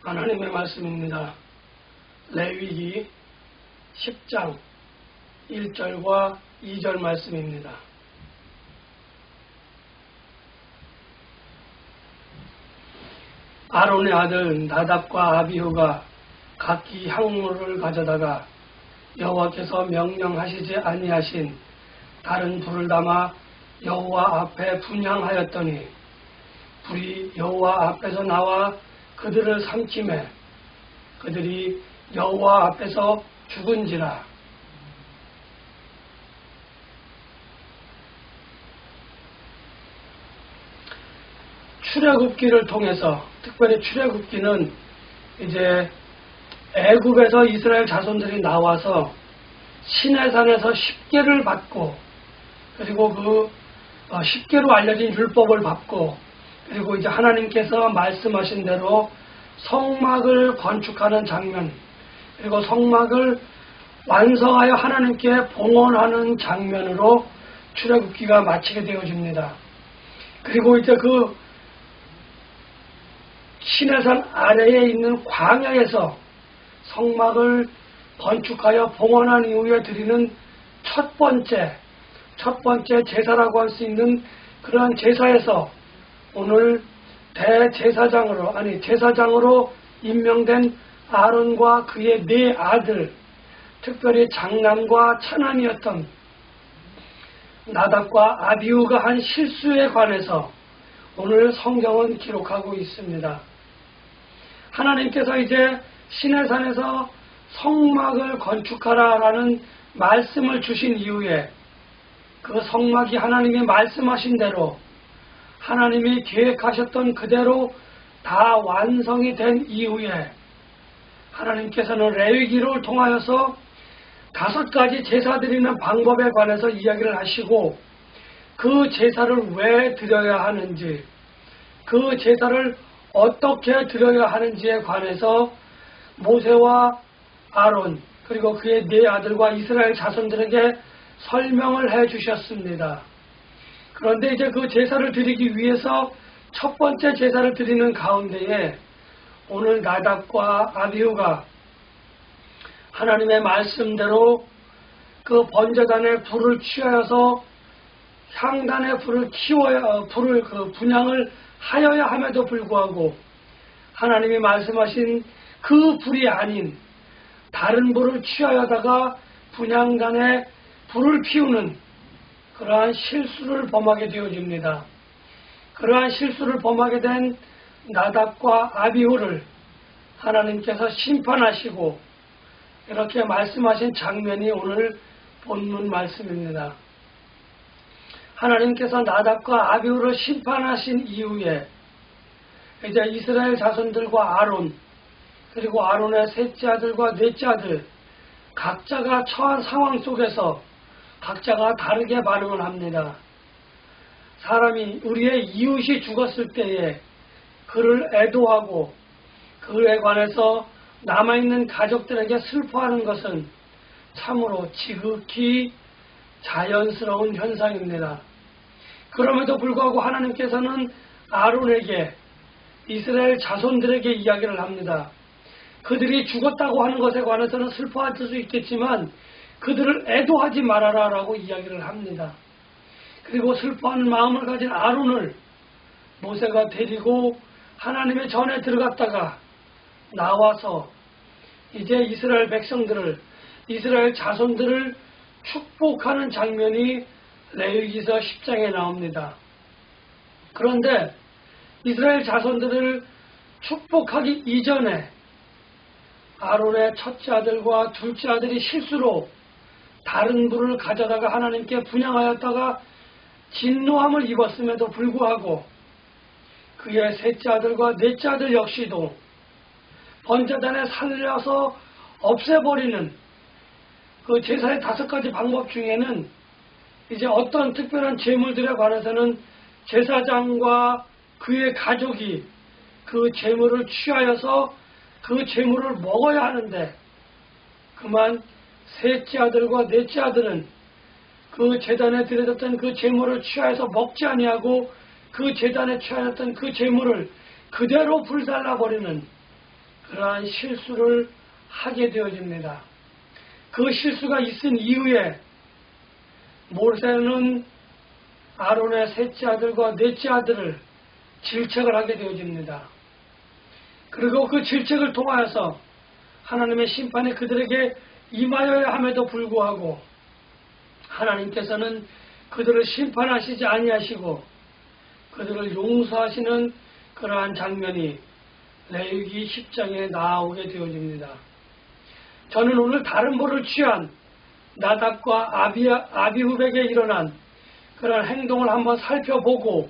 하나님의 말씀입니다. 레위기 10장 1절과 2절 말씀입니다. 아론의 아들 나답과 아비후가 각기 향로를 가져다가 여호와께서 명령하시지 아니하신 다른 불을 담아 여호와 앞에 분향하였더니 불이 여호와 앞에서 나와 그들을 삼키매 그들이 여호와 앞에서 죽은지라. 출애굽기를 통해서, 특별히 출애굽기는 이제 애굽에서 이스라엘 자손들이 나와서 시내산에서 십계를 받고, 그리고 그 십계로 알려진 율법을 받고, 그리고 이제 하나님께서 말씀하신 대로 성막을 건축하는 장면, 그리고 성막을 완성하여 하나님께 봉헌하는 장면으로 출애굽기가 마치게 되어집니다. 그리고 이제 그 시내산 아래에 있는 광야에서 성막을 건축하여 봉헌한 이후에 드리는 첫 번째 제사라고 할 수 있는 그러한 제사에서 오늘 제사장으로 임명된 아론과 그의 네 아들, 특별히 장남과 차남이었던 나답과 아비후가 한 실수에 관해서 오늘 성경은 기록하고 있습니다. 하나님께서 이제 시내산에서 성막을 건축하라라는 말씀을 주신 이후에 그 성막이 하나님이 말씀하신 대로 하나님이 계획하셨던 그대로 다 완성이 된 이후에 하나님께서는 레위기를 통하여서 5가지 제사 드리는 방법에 관해서 이야기를 하시고 그 제사를 왜 드려야 하는지, 그 제사를 어떻게 드려야 하는지에 관해서 모세와 아론 그리고 그의 네 아들과 이스라엘 자손들에게 설명을 해 주셨습니다. 그런데 이제 그 제사를 드리기 위해서 첫 번째 제사를 드리는 가운데에 오늘 나답과 아비후가 하나님의 말씀대로 그 번제단에 불을 취하여서 향단에 불을 분향을 하여야 함에도 불구하고 하나님이 말씀하신 그 불이 아닌 다른 불을 취하여다가 분향단에 불을 피우는 그러한 실수를 범하게 되어집니다. 그러한 실수를 범하게 된 나답과 아비후를 하나님께서 심판하시고 이렇게 말씀하신 장면이 오늘 본문 말씀입니다. 하나님께서 나답과 아비후를 심판하신 이후에 이제 이스라엘 자손들과 아론, 그리고 아론의 셋째 아들과 넷째 아들 각자가 처한 상황 속에서 각자가 다르게 반응을 합니다. 사람이 우리의 이웃이 죽었을 때에 그를 애도하고 그에 관해서 남아있는 가족들에게 슬퍼하는 것은 참으로 지극히 자연스러운 현상입니다. 그럼에도 불구하고 하나님께서는 아론에게 이스라엘 자손들에게 이야기를 합니다. 그들이 죽었다고 하는 것에 관해서는 슬퍼할 수 있겠지만 그들을 애도하지 말아라 라고 이야기를 합니다. 그리고 슬퍼하는 마음을 가진 아론을 모세가 데리고 하나님의 전에 들어갔다가 나와서 이제 이스라엘 백성들을, 이스라엘 자손들을 축복하는 장면이 레위기서 10장에 나옵니다. 그런데 이스라엘 자손들을 축복하기 이전에 아론의 첫째 아들과 둘째 아들이 실수로 다른 불을 가져다가 하나님께 분향하였다가 진노함을 입었음에도 불구하고 그의 셋째 아들과 넷째 아들 역시도 번제단에 살려서 없애버리는 그 제사의 5가지 방법 중에는 이제 어떤 특별한 제물들에 관해서는 제사장과 그의 가족이 그 제물을 취하여서 그 제물을 먹어야 하는데 그만 셋째 아들과 넷째 아들은 그 제단에 드려졌던 그 제물을 취하여서 먹지 아니하고 그 제단에 취하였던 그 제물을 그대로 불살라버리는 그러한 실수를 하게 되어집니다. 그 실수가 있은 이후에 모세는 아론의 셋째 아들과 넷째 아들을 질책을 하게 되어집니다. 그리고 그 질책을 통하여서 하나님의 심판이 그들에게 임하여야 함에도 불구하고 하나님께서는 그들을 심판하시지 아니하시고 그들을 용서하시는 그러한 장면이 레위기 10장에 나오게 되어집니다. 저는 오늘 다른 벌을 취한 나답과 아비후백에 일어난 그런 행동을 한번 살펴보고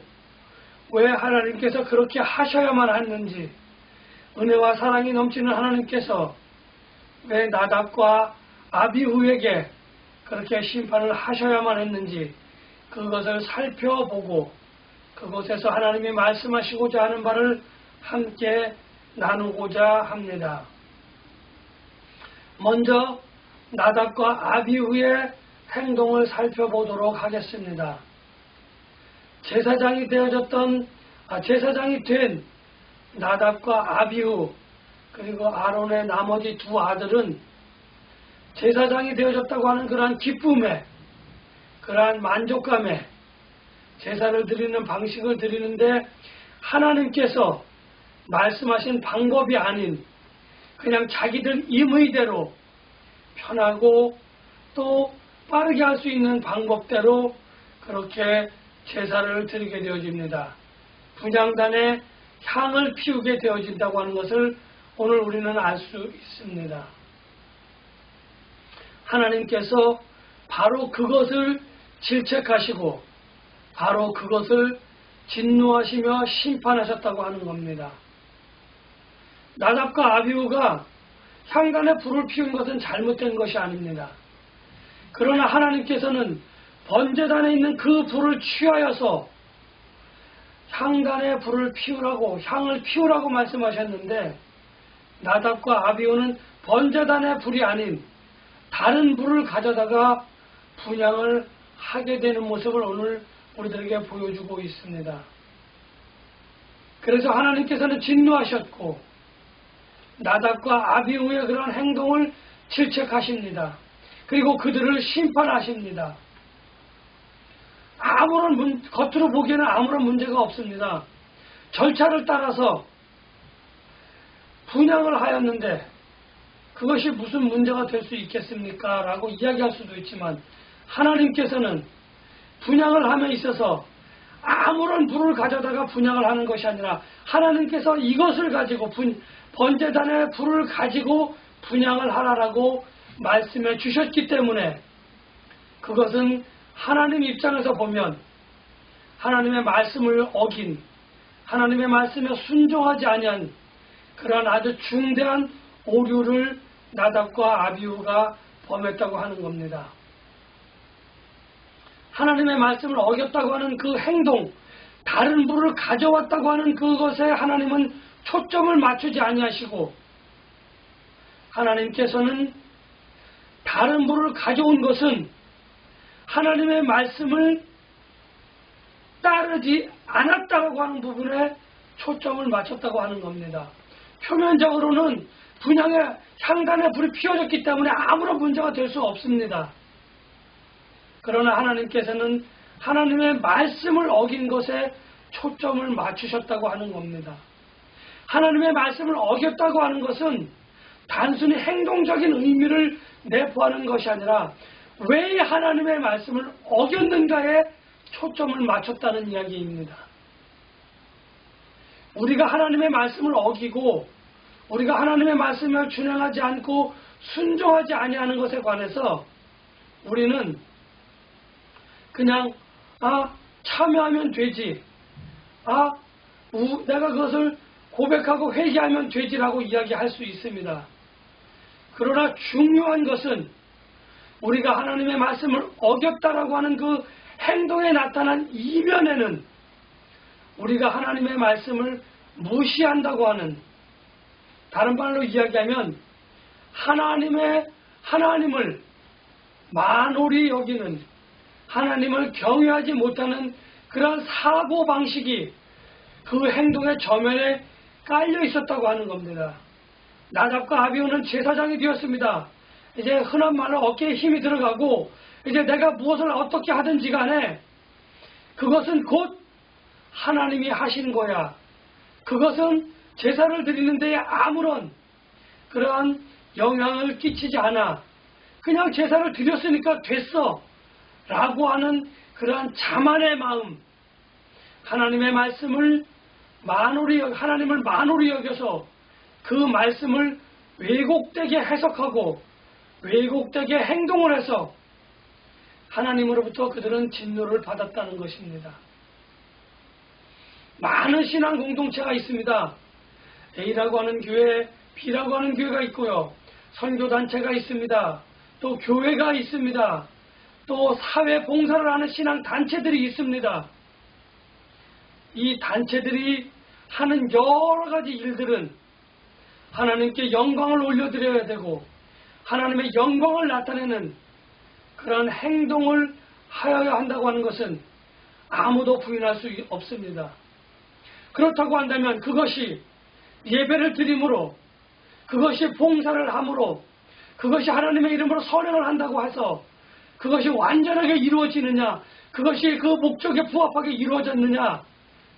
왜 하나님께서 그렇게 하셔야만 했는지, 은혜와 사랑이 넘치는 하나님께서 왜 나답과 아비후에게 그렇게 심판을 하셔야만 했는지 그것을 살펴보고 그곳에서 하나님이 말씀하시고자 하는 바를 함께 나누고자 합니다. 먼저 나답과 아비후의 행동을 살펴보도록 하겠습니다. 제사장이 된 나답과 아비후 그리고 아론의 나머지 두 아들은 제사장이 되어졌다고 하는 그러한 기쁨에, 그러한 만족감에 제사를 드리는 방식을 드리는데 하나님께서 말씀하신 방법이 아닌 그냥 자기들 임의대로 편하고 또 빠르게 할 수 있는 방법대로 그렇게 제사를 드리게 되어집니다. 분향단에 향을 피우게 되어진다고 하는 것을 오늘 우리는 알 수 있습니다. 하나님께서 바로 그것을 질책하시고 바로 그것을 진노하시며 심판하셨다고 하는 겁니다. 나답과 아비후가 향단에 불을 피운 것은 잘못된 것이 아닙니다. 그러나 하나님께서는 번제단에 있는 그 불을 취하여서 향단에 불을 피우라고, 향을 피우라고 말씀하셨는데 나답과 아비후는 번제단의 불이 아닌 다른 불을 가져다가 분향을 하게 되는 모습을 오늘 우리들에게 보여주고 있습니다. 그래서 하나님께서는 진노하셨고 나답과 아비후의 그런 행동을 질책하십니다. 그리고 그들을 심판하십니다. 겉으로 보기에는 아무런 문제가 없습니다. 절차를 따라서 분향을 하였는데 그것이 무슨 문제가 될 수 있겠습니까? 라고 이야기할 수도 있지만 하나님께서는 분향을 함에 있어서 아무런 불을 가져다가 분향을 하는 것이 아니라 하나님께서 이것을 가지고 번제단의 불을 가지고 분향을 하라라고 말씀해 주셨기 때문에 그것은 하나님 입장에서 보면 하나님의 말씀을 어긴, 하나님의 말씀에 순종하지 아니한 그러한 아주 중대한 오류를 나답과 아비후가 범했다고 하는 겁니다. 하나님의 말씀을 어겼다고 하는 그 행동, 다른 불을 가져왔다고 하는 그것에 하나님은 초점을 맞추지 아니하시고 하나님께서는 다른 불을 가져온 것은 하나님의 말씀을 따르지 않았다고 하는 부분에 초점을 맞췄다고 하는 겁니다. 표면적으로는 분향의 향단에 불이 피워졌기 때문에 아무런 문제가 될 수 없습니다. 그러나 하나님께서는 하나님의 말씀을 어긴 것에 초점을 맞추셨다고 하는 겁니다. 하나님의 말씀을 어겼다고 하는 것은 단순히 행동적인 의미를 내포하는 것이 아니라 왜 하나님의 말씀을 어겼는가에 초점을 맞췄다는 이야기입니다. 우리가 하나님의 말씀을 어기고 우리가 하나님의 말씀을 준행하지 않고 순종하지 아니하는 것에 관해서 우리는 그냥 참여하면 되지, 내가 그것을 고백하고 회개하면 되지라고 이야기할 수 있습니다. 그러나 중요한 것은 우리가 하나님의 말씀을 어겼다라고 하는 그 행동에 나타난 이면에는 우리가 하나님의 말씀을 무시한다고 하는, 다른 말로 이야기하면 하나님을 만홀히 여기는, 하나님을 경외하지 못하는 그런 사고방식이 그 행동의 저면에 깔려 있었다고 하는 겁니다. 나답과 아비후는 제사장이 되었습니다. 이제 흔한 말로 어깨에 힘이 들어가고 이제 내가 무엇을 어떻게 하든지 간에 그것은 곧 하나님이 하신 거야. 그것은 제사를 드리는 데에 아무런 그러한 영향을 끼치지 않아. 그냥 제사를 드렸으니까 됐어 라고 하는 그러한 자만의 마음, 하나님의 말씀을 하나님을 만홀히 여겨서 그 말씀을 왜곡되게 해석하고 왜곡되게 행동을 해서 하나님으로부터 그들은 진노를 받았다는 것입니다. 많은 신앙 공동체가 있습니다. A라고 하는 교회, B라고 하는 교회가 있고요. 선교단체가 있습니다. 또 교회가 있습니다. 또 사회 봉사를 하는 신앙 단체들이 있습니다. 이 단체들이 하는 여러 가지 일들은 하나님께 영광을 올려드려야 되고 하나님의 영광을 나타내는 그런 행동을 하여야 한다고 하는 것은 아무도 부인할 수 없습니다. 그렇다고 한다면 그것이 예배를 드림으로, 그것이 봉사를 함으로, 그것이 하나님의 이름으로 선행을 한다고 해서 그것이 완전하게 이루어지느냐, 그것이 그 목적에 부합하게 이루어졌느냐,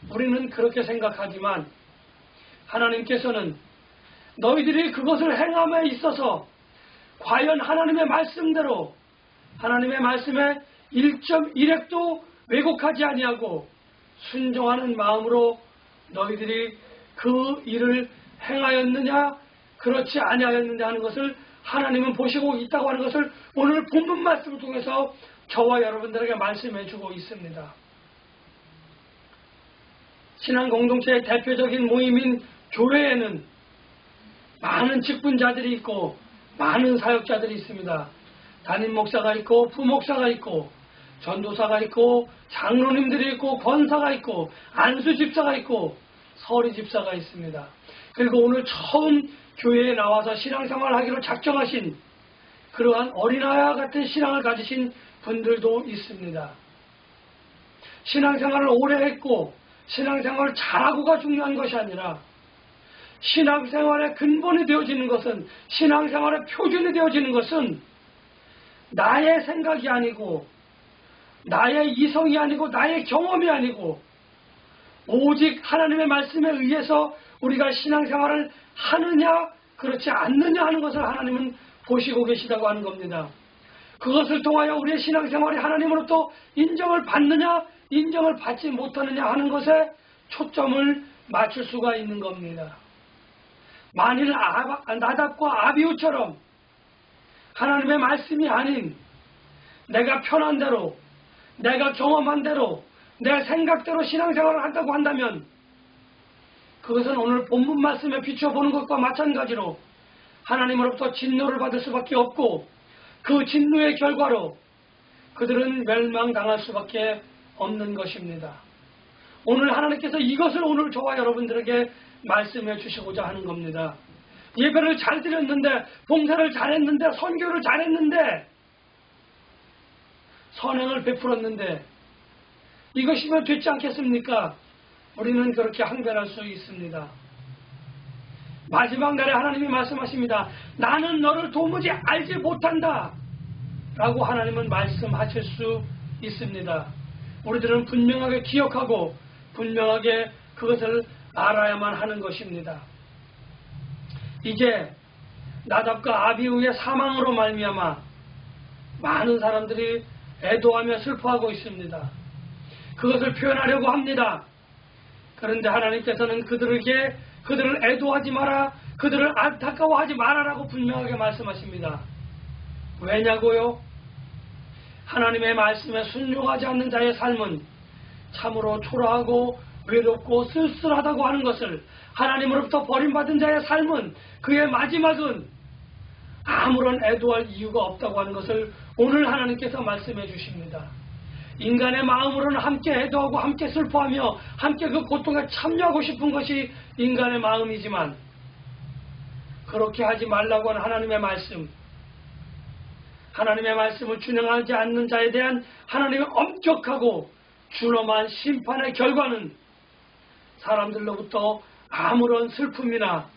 우리는 그렇게 생각하지만 하나님께서는 너희들이 그것을 행함에 있어서 과연 하나님의 말씀대로 하나님의 말씀에 1.1획도 왜곡하지 아니하고 순종하는 마음으로 너희들이 그 일을 행하였느냐 그렇지 아니하였느냐 하는 것을 하나님은 보시고 있다고 하는 것을 오늘 본문 말씀을 통해서 저와 여러분들에게 말씀해 주고 있습니다. 신앙 공동체의 대표적인 모임인 교회에는 많은 직분자들이 있고 많은 사역자들이 있습니다. 담임 목사가 있고 부목사가 있고 전도사가 있고 장로님들이 있고 권사가 있고 안수 집사가 있고 서리 집사가 있습니다. 그리고 오늘 처음 교회에 나와서 신앙생활을 하기로 작정하신 그러한 어린아이와 같은 신앙을 가지신 분들도 있습니다. 신앙생활을 오래 했고 신앙생활을 잘하고가 중요한 것이 아니라 신앙생활의 근본이 되어지는 것은, 신앙생활의 표준이 되어지는 것은 나의 생각이 아니고 나의 이성이 아니고 나의 경험이 아니고 오직 하나님의 말씀에 의해서 우리가 신앙생활을 하느냐 그렇지 않느냐 하는 것을 하나님은 보시고 계시다고 하는 겁니다. 그것을 통하여 우리의 신앙생활이 하나님으로부터 인정을 받느냐 인정을 받지 못하느냐 하는 것에 초점을 맞출 수가 있는 겁니다. 만일 나답과 아비후처럼 하나님의 말씀이 아닌 내가 편한 대로, 내가 경험한 대로, 내 생각대로 신앙생활을 한다고 한다면 그것은 오늘 본문 말씀에 비춰보는 것과 마찬가지로 하나님으로부터 진노를 받을 수밖에 없고 그 진노의 결과로 그들은 멸망당할 수밖에 없는 것입니다. 오늘 하나님께서 이것을 오늘 저와 여러분들에게 말씀해 주시고자 하는 겁니다. 예배를 잘 드렸는데, 봉사를 잘했는데, 선교를 잘했는데, 선행을 베풀었는데 이것이면 됐지 않겠습니까? 우리는 그렇게 항변할 수 있습니다. 마지막 날에 하나님이 말씀하십니다. 나는 너를 도무지 알지 못한다 라고 하나님은 말씀하실 수 있습니다. 우리들은 분명하게 기억하고 분명하게 그것을 알아야만 하는 것입니다. 이제 나답과 아비후의 사망으로 말미암아 많은 사람들이 애도하며 슬퍼하고 있습니다. 그것을 표현하려고 합니다. 그런데 하나님께서는 그들을 애도하지 마라, 그들을 안타까워하지 마라라고 분명하게 말씀하십니다. 왜냐고요? 하나님의 말씀에 순종하지 않는 자의 삶은 참으로 초라하고 외롭고 쓸쓸하다고 하는 것을, 하나님으로부터 버림받은 자의 삶은 그의 마지막은 아무런 애도할 이유가 없다고 하는 것을 오늘 하나님께서 말씀해 주십니다. 인간의 마음으로는 함께 애도하고 함께 슬퍼하며 함께 그 고통에 참여하고 싶은 것이 인간의 마음이지만 그렇게 하지 말라고 하는 하나님의 말씀, 하나님의 말씀을 준행하지 않는 자에 대한 하나님의 엄격하고 준엄한 심판의 결과는 사람들로부터 아무런 슬픔이나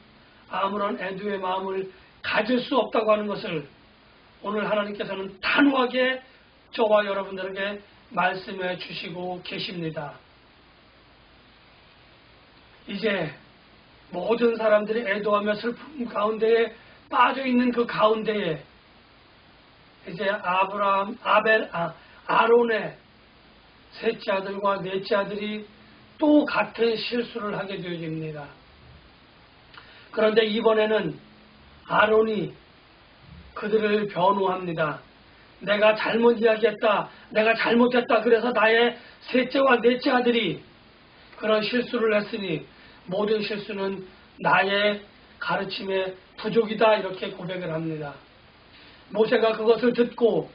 아무런 애도의 마음을 가질 수 없다고 하는 것을 오늘 하나님께서는 단호하게 저와 여러분들에게 말씀해 주시고 계십니다. 이제 모든 사람들이 애도하며 슬픔 가운데에 빠져 있는 그 가운데에 이제 아론의 셋째 아들과 넷째 아들이 또 같은 실수를 하게 되어집니다. 그런데 이번에는 아론이 그들을 변호합니다. 내가 잘못 이야기했다. 내가 잘못했다. 그래서 나의 셋째와 넷째 아들이 그런 실수를 했으니 모든 실수는 나의 가르침의 부족이다. 이렇게 고백을 합니다. 모세가 그것을 듣고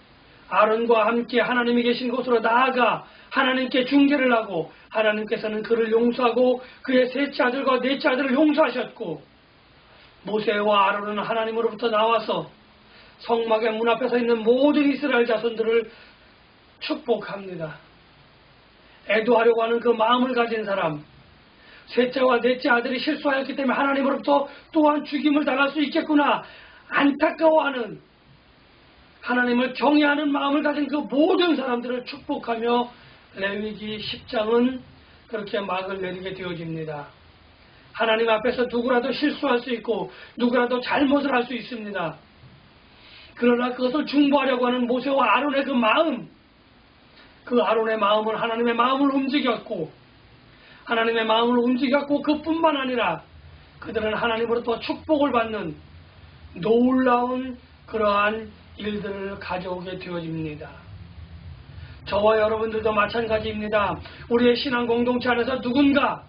아론과 함께 하나님이 계신 곳으로 나아가 하나님께 중재를 하고 하나님께서는 그를 용서하고 그의 셋째 아들과 넷째 아들을 용서하셨고 모세와 아론은 하나님으로부터 나와서 성막의 문 앞에 서 있는 모든 이스라엘 자손들을 축복합니다. 애도하려고 하는 그 마음을 가진 사람, 셋째와 넷째 아들이 실수하였기 때문에 하나님으로부터 또한 죽임을 당할 수 있겠구나 안타까워하는 하나님을 경외하는 마음을 가진 그 모든 사람들을 축복하며 레위기 10장은 그렇게 막을 내리게 되어집니다. 하나님 앞에서 누구라도 실수할 수 있고 누구라도 잘못을 할 수 있습니다. 그러나 그것을 중보하려고 하는 모세와 아론의 그 마음, 그 아론의 마음은 하나님의 마음을 움직였고 하나님의 마음을 움직였고 그뿐만 아니라 그들은 하나님으로부터 축복을 받는 놀라운 그러한 일들을 가져오게 되어집니다. 저와 여러분들도 마찬가지입니다. 우리의 신앙 공동체 안에서 누군가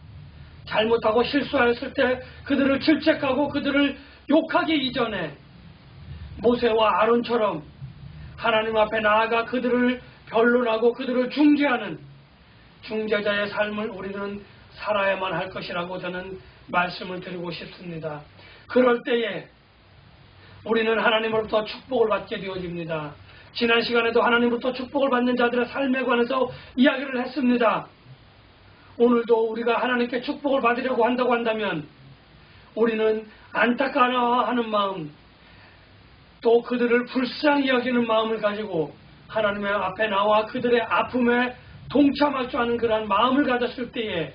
잘못하고 실수하였을 때 그들을 질책하고 그들을 욕하기 이전에 모세와 아론처럼 하나님 앞에 나아가 그들을 변론하고 그들을 중재하는 중재자의 삶을 우리는 살아야만 할 것이라고 저는 말씀을 드리고 싶습니다. 그럴 때에 우리는 하나님으로부터 축복을 받게 되어집니다. 지난 시간에도 하나님으로부터 축복을 받는 자들의 삶에 관해서 이야기를 했습니다. 오늘도 우리가 하나님께 축복을 받으려고 한다고 한다면 우리는 안타까워하는 마음, 또 그들을 불쌍히 여기는 마음을 가지고 하나님의 앞에 나와 그들의 아픔에 동참할 줄 아는 그러한 마음을 가졌을 때에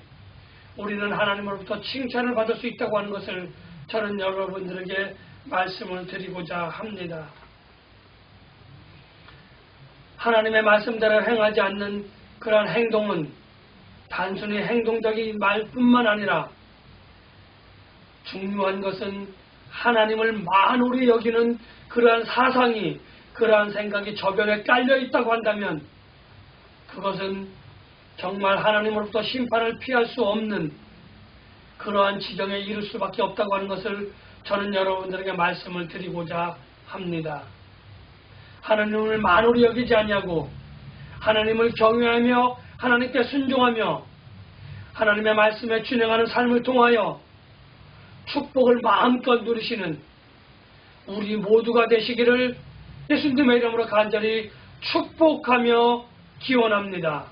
우리는 하나님으로부터 칭찬을 받을 수 있다고 하는 것을 저는 여러분들에게 말씀을 드리고자 합니다. 하나님의 말씀대로 행하지 않는 그러한 행동은 단순히 행동적인 말뿐만 아니라 중요한 것은 하나님을 만홀히 여기는 그러한 사상이, 그러한 생각이 저변에 깔려 있다고 한다면 그것은 정말 하나님으로부터 심판을 피할 수 없는 그러한 지경에 이를 수밖에 없다고 하는 것을 저는 여러분들에게 말씀을 드리고자 합니다. 하나님을 만홀히 여기지 아니하고 하나님을 경외하며 하나님께 순종하며 하나님의 말씀에 준행하는 삶을 통하여 축복을 마음껏 누리시는 우리 모두가 되시기를 예수님의 이름으로 간절히 축복하며 기원합니다.